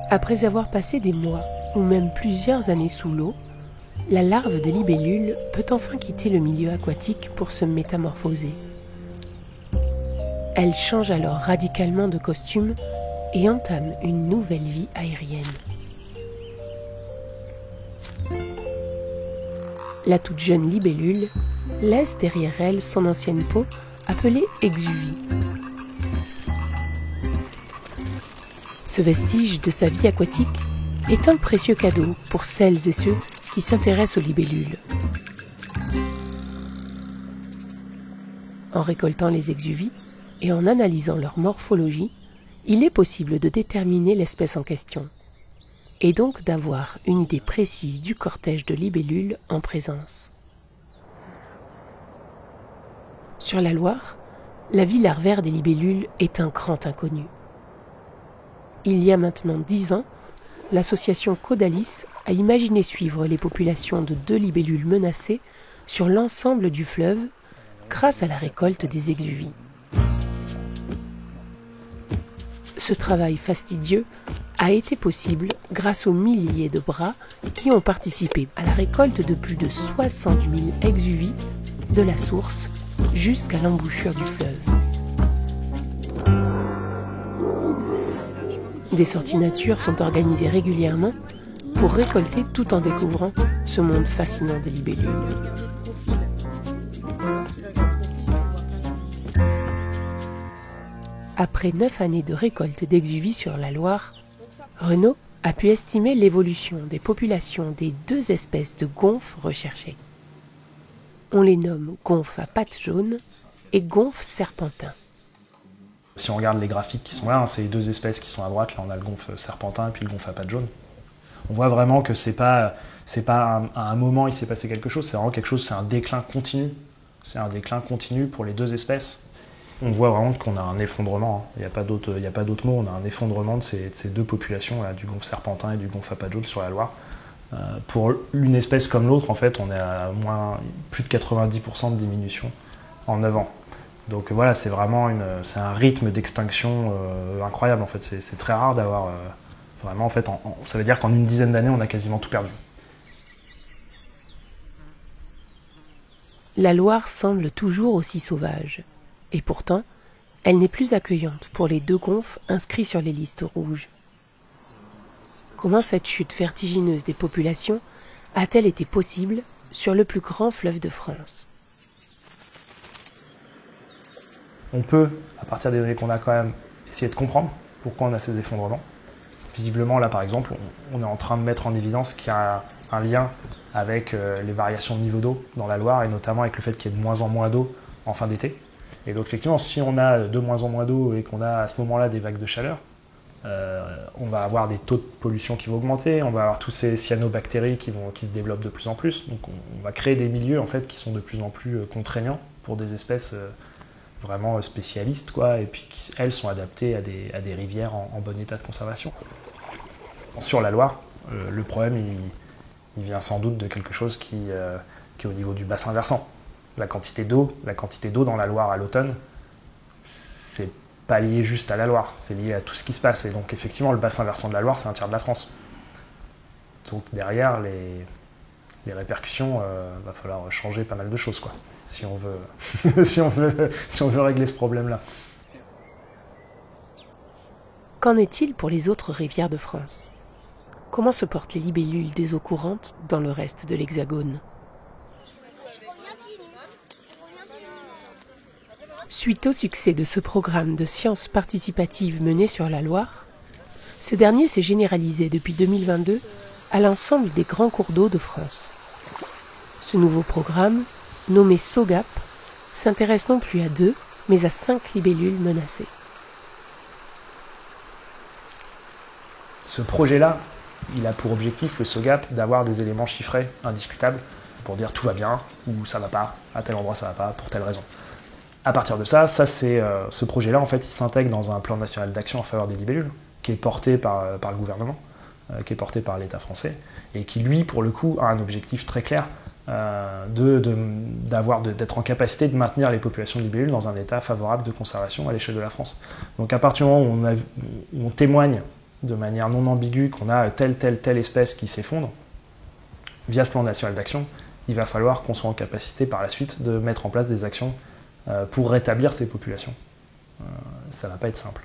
Après avoir passé des mois ou même plusieurs années sous l'eau, la larve de libellule peut enfin quitter le milieu aquatique pour se métamorphoser. Elle change alors radicalement de costume et entame une nouvelle vie aérienne. La toute jeune libellule laisse derrière elle son ancienne peau appelée exuvie. Ce vestige de sa vie aquatique est un précieux cadeau pour celles et ceux qui s'intéressent aux libellules. En récoltant les exuvies et en analysant leur morphologie, il est possible de déterminer l'espèce en question, et donc d'avoir une idée précise du cortège de libellules en présence. Sur la Loire, la vie larvaire des libellules est un grand inconnu. Il y a maintenant 10 ans, l'association Caudalis a imaginé suivre les populations de 2 libellules menacées sur l'ensemble du fleuve grâce à la récolte des exuvies. Ce travail fastidieux a été possible grâce aux milliers de bras qui ont participé à la récolte de plus de 60 000 exuvies de la source jusqu'à l'embouchure du fleuve. Des sorties nature sont organisées régulièrement pour récolter tout en découvrant ce monde fascinant des libellules. Après 9 années de récolte d'exuvies sur la Loire, Renaud a pu estimer l'évolution des populations des 2 espèces de gomphes recherchées. On les nomme gomphes à pattes jaunes et gomphes serpentins. Si on regarde les graphiques qui sont là, c'est les 2 espèces qui sont à droite. Là, on a le gomphe serpentin et puis le gomphe à pattes jaunes. On voit vraiment que c'est pas à un moment il s'est passé quelque chose, c'est vraiment quelque chose, c'est un déclin continu. C'est un déclin continu pour les 2 espèces. On voit vraiment qu'on a un effondrement. Il n'y a pas d'autre mot. On a un effondrement de ces 2 populations, là, du gomphe serpentin et du gomphe à pattes jaunes sur la Loire. Pour une espèce comme l'autre, en fait, on est à plus de 90% de diminution en 9 ans. Donc voilà, c'est vraiment c'est un rythme d'extinction incroyable. En fait, c'est très rare d'avoir vraiment. En fait, ça veut dire qu'en une dizaine d'années, on a quasiment tout perdu. La Loire semble toujours aussi sauvage, et pourtant, elle n'est plus accueillante pour les 2 gomphes inscrits sur les listes rouges. Comment cette chute vertigineuse des populations a-t-elle été possible sur le plus grand fleuve de France ? On peut, à partir des données qu'on a quand même, essayer de comprendre pourquoi on a ces effondrements. Visiblement, là par exemple, on est en train de mettre en évidence qu'il y a un lien avec les variations de niveau d'eau dans la Loire et notamment avec le fait qu'il y ait de moins en moins d'eau en fin d'été. Et donc effectivement, si on a de moins en moins d'eau et qu'on a à ce moment-là des vagues de chaleur, on va avoir des taux de pollution qui vont augmenter, on va avoir tous ces cyanobactéries qui se développent de plus en plus. Donc on va créer des milieux en fait, qui sont de plus en plus contraignants pour des espèces vraiment spécialistes, quoi, et puis qui, elles, sont adaptées à des rivières en bon état de conservation. Sur la Loire, le problème, il vient sans doute de quelque chose qui est au niveau du bassin versant. La quantité d'eau dans la Loire à l'automne, c'est pas lié juste à la Loire, c'est lié à tout ce qui se passe. Et donc effectivement, le bassin versant de la Loire, c'est un tiers de la France. Donc derrière, les répercussions, va falloir changer pas mal de choses, quoi, si on veut, si on veut régler ce problème-là. Qu'en est-il pour les autres rivières de France ? Comment se portent les libellules des eaux courantes dans le reste de l'Hexagone ? Suite au succès de ce programme de sciences participatives mené sur la Loire, ce dernier s'est généralisé depuis 2022 à l'ensemble des grands cours d'eau de France. Ce nouveau programme, nommé SOGAP, s'intéresse non plus à 2, mais à 5 libellules menacées. Ce projet-là, il a pour objectif, le SOGAP, d'avoir des éléments chiffrés indiscutables pour dire tout va bien ou ça va pas, à tel endroit ça va pas, pour telle raison. À partir de ça c'est ce projet-là, en fait, il s'intègre dans un plan national d'action en faveur des libellules, qui est porté par le gouvernement, qui est porté par l'État français, et qui, lui, pour le coup, a un objectif très clair d'être en capacité de maintenir les populations de libellules dans un état favorable de conservation à l'échelle de la France. Donc à partir du moment où on témoigne de manière non ambiguë qu'on a telle espèce qui s'effondre, via ce plan national d'action, il va falloir qu'on soit en capacité par la suite de mettre en place des actions pour rétablir ces populations. Ça ne va pas être simple.